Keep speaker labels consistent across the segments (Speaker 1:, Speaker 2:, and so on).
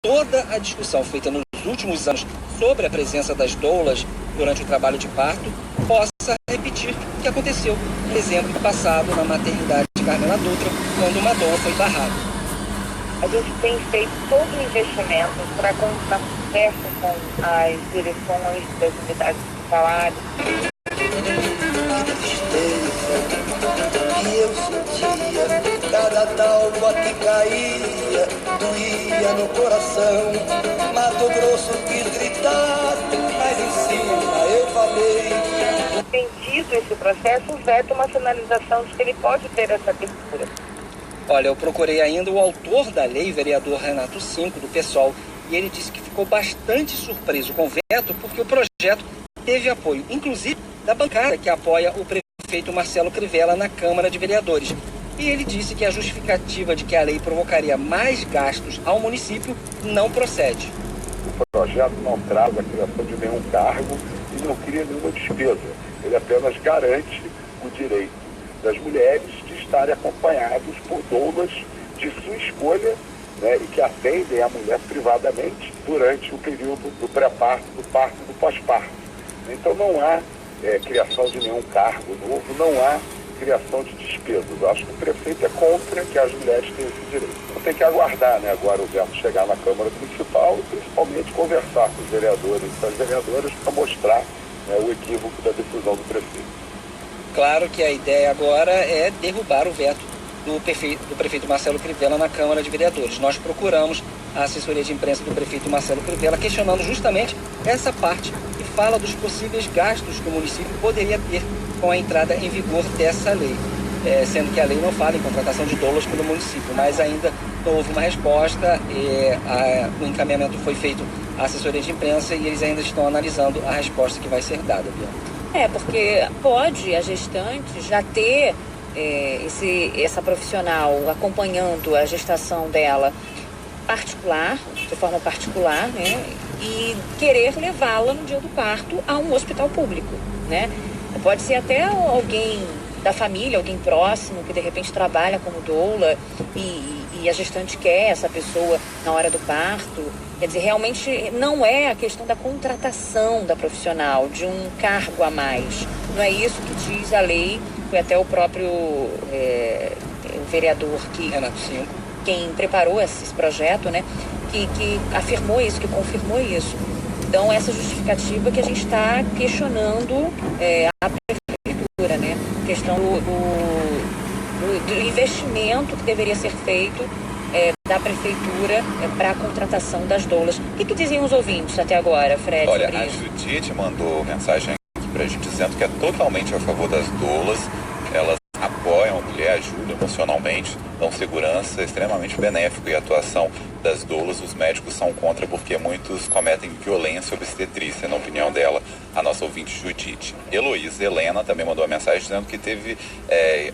Speaker 1: toda a discussão feita nos últimos anos sobre a presença das doulas durante o trabalho de parto possa repetir o que aconteceu em dezembro passado na maternidade de Carmela Dutra, quando uma doula foi barrada.
Speaker 2: A gente tem feito todo o investimento para na conversa com as direções das unidades hospitalares.
Speaker 3: Que eu sentia, cada tábua que caía, doía no coração. Mato Grosso quis gritar, mas em cima eu falei.
Speaker 2: Entendido esse processo, veta uma sinalização de que ele pode ter essa abertura.
Speaker 1: Olha, eu procurei ainda o autor da lei, vereador Renato Cinco, do PSOL, e ele disse que ficou bastante surpreso com o veto porque o projeto teve apoio, inclusive da bancada que apoia o prefeito Marcelo Crivella na Câmara de Vereadores. E ele disse que a justificativa de que a lei provocaria mais gastos ao município não procede.
Speaker 4: O projeto não traz a criação de nenhum cargo e não cria nenhuma despesa. Ele apenas garante o direito das mulheres de estarem acompanhados por doulas de sua escolha, né, e que atendem a mulher privadamente durante o período do pré-parto, do parto e do pós-parto. Então não há criação de nenhum cargo novo, não há criação de despesas. Eu acho que o prefeito é contra que as mulheres tenham esse direito. Então tem que aguardar, né, agora o veto chegar na Câmara Municipal e principalmente conversar com os vereadores e com as vereadoras para mostrar, né, o equívoco da decisão do prefeito.
Speaker 1: Claro que a ideia agora é derrubar o veto do prefeito Marcelo Crivella na Câmara de Vereadores. Nós procuramos a assessoria de imprensa do prefeito Marcelo Crivella questionando justamente essa parte que fala dos possíveis gastos que o município poderia ter com a entrada em vigor dessa lei, sendo que a lei não fala em contratação de doulas pelo município, mas ainda não houve uma resposta. O encaminhamento foi feito à assessoria de imprensa e eles ainda estão analisando a resposta que vai ser dada, Bianca.
Speaker 5: Porque pode a gestante já ter essa profissional acompanhando a gestação dela de forma particular, né? E querer levá-la no dia do parto a um hospital público, né? Pode ser até alguém da família, alguém próximo, que de repente trabalha como doula e a gestante quer essa pessoa na hora do parto. Quer dizer, realmente não é a questão da contratação da profissional, de um cargo a mais. Não é isso que diz a lei. Foi até o próprio o vereador
Speaker 1: Renato Cinco,
Speaker 5: quem preparou esse projeto, né, que afirmou isso, que confirmou isso. Então, essa justificativa que a gente está questionando a prefeitura, né? A questão do investimento que deveria ser feito da prefeitura para a contratação das doulas. O que diziam os ouvintes até agora, Fred?
Speaker 6: Olha, a Judite mandou mensagem aqui para a gente dizendo que é totalmente a favor das doulas. Elas apoiam a mulher, ajudam emocionalmente, dão segurança, extremamente benéfico. E a atuação das doulas, os médicos são contra porque muitos cometem violência obstetrícia, na opinião dela, a nossa ouvinte Judite. Heloísa Helena também mandou uma mensagem dizendo que teve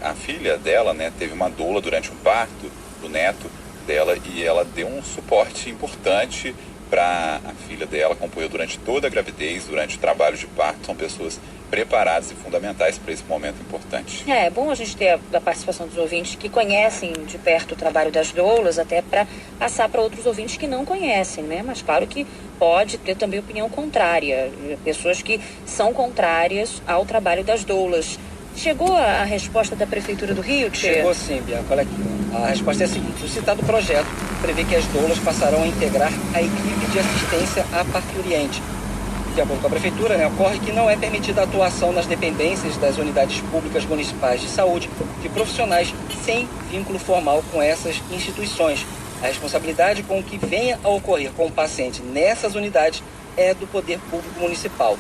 Speaker 6: a filha dela, né, teve uma doula durante o parto do neto dela e ela deu um suporte importante para a filha dela, acompanhou durante toda a gravidez, durante o trabalho de parto. São pessoas preparadas e fundamentais para esse momento importante.
Speaker 5: É bom a gente ter a participação dos ouvintes que conhecem de perto o trabalho das doulas, até para passar para outros ouvintes que não conhecem, né? Mas claro que pode ter também opinião contrária, pessoas que são contrárias ao trabalho das doulas. Chegou a resposta da Prefeitura do Rio, Tchê?
Speaker 1: Chegou sim, Bianca. Olha aqui. A resposta é a seguinte: o citado projeto prevê que as doulas passarão a integrar a equipe de assistência à parturiente. De acordo com a Prefeitura, né, ocorre que não é permitida a atuação nas dependências das unidades públicas municipais de saúde de profissionais sem vínculo formal com essas instituições. A responsabilidade com o que venha a ocorrer com o paciente nessas unidades é do Poder Público Municipal.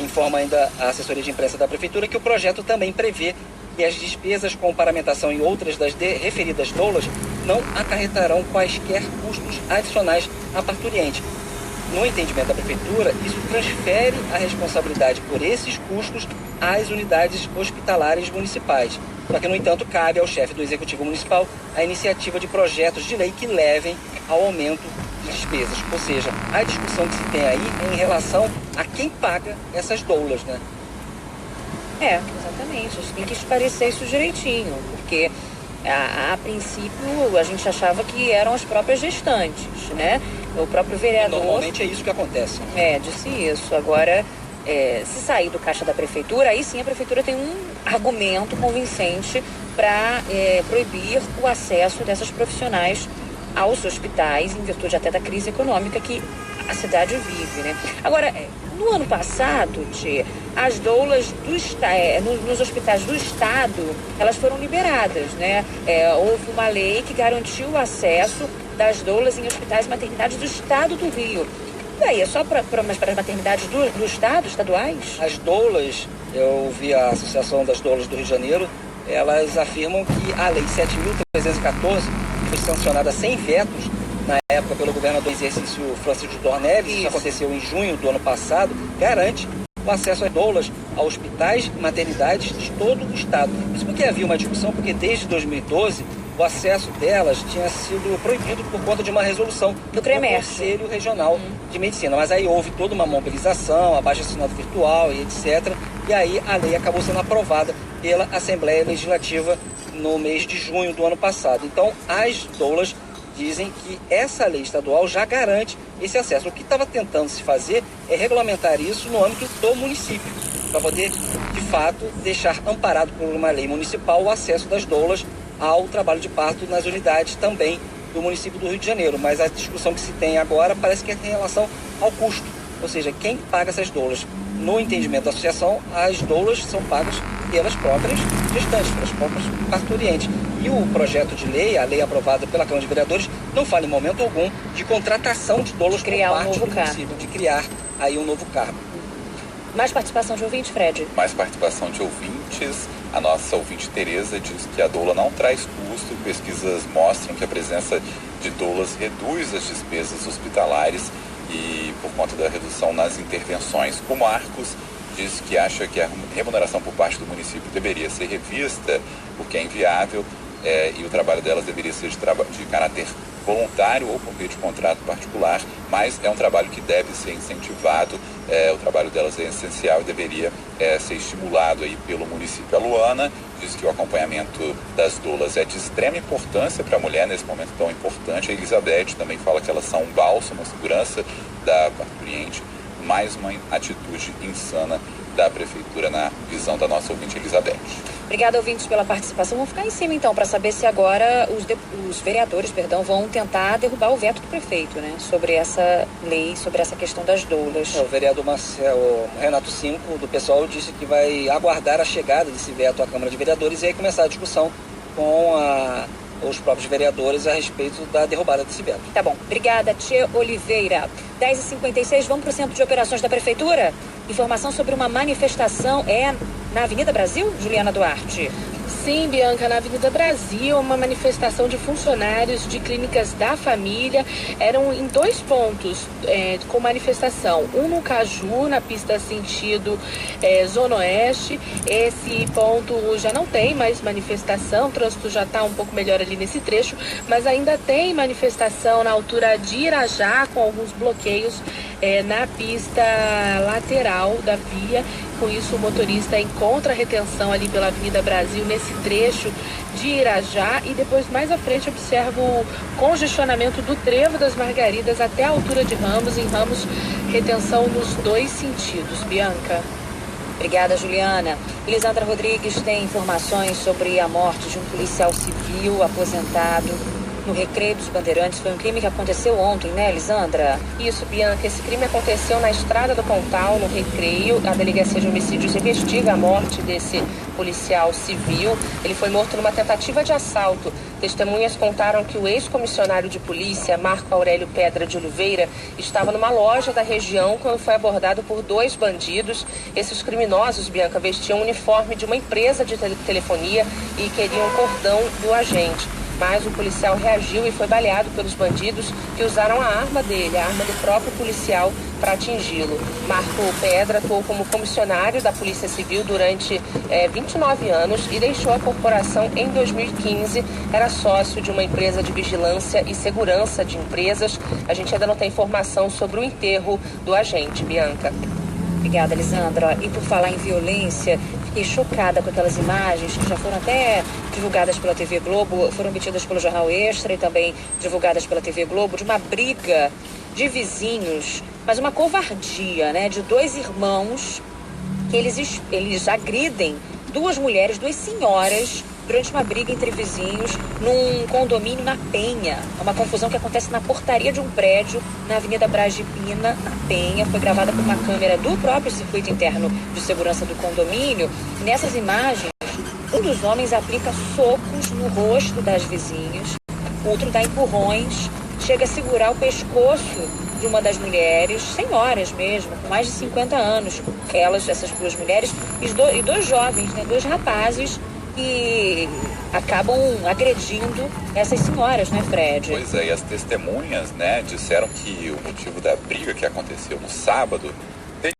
Speaker 1: Informa ainda a assessoria de imprensa da Prefeitura que o projeto também prevê que as despesas com paramentação e outras das referidas doulas não acarretarão quaisquer custos adicionais à parturiente. No entendimento da Prefeitura, isso transfere a responsabilidade por esses custos às unidades hospitalares municipais. Só que, no entanto, cabe ao chefe do Executivo Municipal a iniciativa de projetos de lei que levem ao aumento de despesas. Ou seja, a discussão que se tem aí é em relação a quem paga essas doulas, né?
Speaker 5: Exatamente. A gente tem que esclarecer isso direitinho, porque a princípio a gente achava que eram as próprias gestantes, né? O próprio vereador...
Speaker 1: Normalmente é isso que acontece.
Speaker 5: Disse isso. Agora, se sair do caixa da prefeitura, aí sim a prefeitura tem um argumento convincente para proibir o acesso dessas profissionais aos hospitais, em virtude até da crise econômica que a cidade vive, né? Agora, no ano passado, as doulas nos hospitais do estado, elas foram liberadas, né? Houve uma lei que garantiu o acesso das doulas em hospitais e maternidades do estado do Rio. E aí, é só para as maternidades do estado, estaduais?
Speaker 1: As doulas, eu vi a Associação das Doulas do Rio de Janeiro, elas afirmam que a Lei 7.314 foi sancionada sem vetos na época pelo governador em exercício Francisco Dornelles, isso aconteceu em junho do ano passado, garante o acesso às doulas a hospitais e maternidades de todo o estado. Isso porque havia uma discussão, porque desde 2012 o acesso delas tinha sido proibido por conta de uma resolução
Speaker 5: do
Speaker 1: Conselho Regional de Medicina. Mas aí houve toda uma mobilização, abaixo-assinado virtual e etc. E aí a lei acabou sendo aprovada pela Assembleia Legislativa no mês de junho do ano passado. Então, as doulas dizem que essa lei estadual já garante esse acesso. O que estava tentando se fazer é regulamentar isso no âmbito do município, para poder, de fato, deixar amparado por uma lei municipal o acesso das doulas ao trabalho de parto nas unidades também do município do Rio de Janeiro. Mas a discussão que se tem agora parece que é em relação ao custo, ou seja, quem paga essas doulas. No entendimento da associação, as doulas são pagas pelas próprias gestantes, pelas próprias parturientes. E o projeto de lei, a lei aprovada pela Câmara de Vereadores, não fala em momento algum de contratação de doulas por parte do município, de criar aí um novo cargo.
Speaker 5: Mais participação de ouvintes, Fred?
Speaker 6: Mais participação de ouvintes. A nossa ouvinte Tereza diz que a doula não traz custo. Pesquisas mostram que a presença de doulas reduz as despesas hospitalares e por conta da redução nas intervenções. O Marcos diz que acha que a remuneração por parte do município deveria ser revista, porque é inviável e o trabalho delas deveria ser de caráter voluntário ou por meio de contrato particular, mas é um trabalho que deve ser incentivado. O trabalho delas é essencial e deveria ser estimulado aí pelo município. A Luana diz que o acompanhamento das doulas é de extrema importância para a mulher nesse momento tão importante. A Elizabeth também fala que elas são um bálsamo, uma segurança da parturiente. Mais uma atitude insana da prefeitura na visão da nossa ouvinte Elizabeth.
Speaker 5: Obrigada, ouvintes, pela participação. Vamos ficar em cima, então, para saber se agora os vereadores, vão tentar derrubar o veto do prefeito, né? Sobre essa lei, sobre essa questão das doulas.
Speaker 1: O vereador Renato Cinco, do PSOL, disse que vai aguardar a chegada desse veto à Câmara de Vereadores e aí começar a discussão com os próprios vereadores a respeito da derrubada desse veto.
Speaker 5: Tá bom. Obrigada, Tia Oliveira. 10h56, vamos para o Centro de Operações da Prefeitura? Informação sobre uma manifestação na Avenida Brasil, Juliana Duarte.
Speaker 7: Sim, Bianca, na Avenida Brasil, uma manifestação de funcionários de clínicas da família. Eram em 2 pontos com manifestação. Um no Caju, na pista sentido Zona Oeste. Esse ponto já não tem mais manifestação, o trânsito já está um pouco melhor ali nesse trecho, mas ainda tem manifestação na altura de Irajá, com alguns bloqueios na pista lateral da via. Com isso, o motorista encontra retenção ali pela Avenida Brasil, nesse trecho de Irajá, e depois, mais à frente, observa o congestionamento do Trevo das Margaridas até a altura de Ramos. Em Ramos, retenção nos 2 sentidos. Bianca.
Speaker 5: Obrigada, Juliana. Elisandra Rodrigues tem informações sobre a morte de um policial civil aposentado no Recreio dos Bandeirantes. Foi um crime que aconteceu ontem, né, Elisandra?
Speaker 7: Isso, Bianca. Esse crime aconteceu na Estrada do Pontal, no Recreio. A Delegacia de Homicídios investiga a morte desse policial civil. Ele foi morto numa tentativa de assalto. Testemunhas contaram que o ex-comissionário de polícia, Marco Aurélio Pedra de Oliveira, estava numa loja da região quando foi abordado por 2 bandidos. Esses criminosos, Bianca, vestiam o uniforme de uma empresa de telefonia e queriam o cordão do agente. Mas o policial reagiu e foi baleado pelos bandidos, que usaram a arma dele, a arma do próprio policial, para atingi-lo. Marco Pedra atuou como comissionário da Polícia Civil durante 29 anos e deixou a corporação em 2015. Era sócio de uma empresa de vigilância e segurança de empresas. A gente ainda não tem informação sobre o enterro do agente, Bianca.
Speaker 5: Obrigada, Elisandra. E por falar em violência, fiquei chocada com aquelas imagens que já foram até divulgadas pela TV Globo, foram obtidas pelo Jornal Extra e também divulgadas pela TV Globo, de uma briga de vizinhos, mas uma covardia, né, de dois irmãos que eles agridem duas mulheres, duas senhoras, durante uma briga entre vizinhos num condomínio na Penha. É uma confusão que acontece na portaria de um prédio na Avenida Braz de Pina, na Penha. Foi gravada por uma câmera do próprio circuito interno de segurança do condomínio. Nessas imagens, um dos homens aplica socos no rosto das vizinhas, o outro dá empurrões, chega a segurar o pescoço de uma das mulheres, senhoras mesmo, com mais de 50 anos, essas duas mulheres, e dois jovens, né, dois rapazes, que acabam agredindo essas senhoras, né, Fred?
Speaker 6: Pois é, e as testemunhas, né, disseram que o motivo da briga que aconteceu no sábado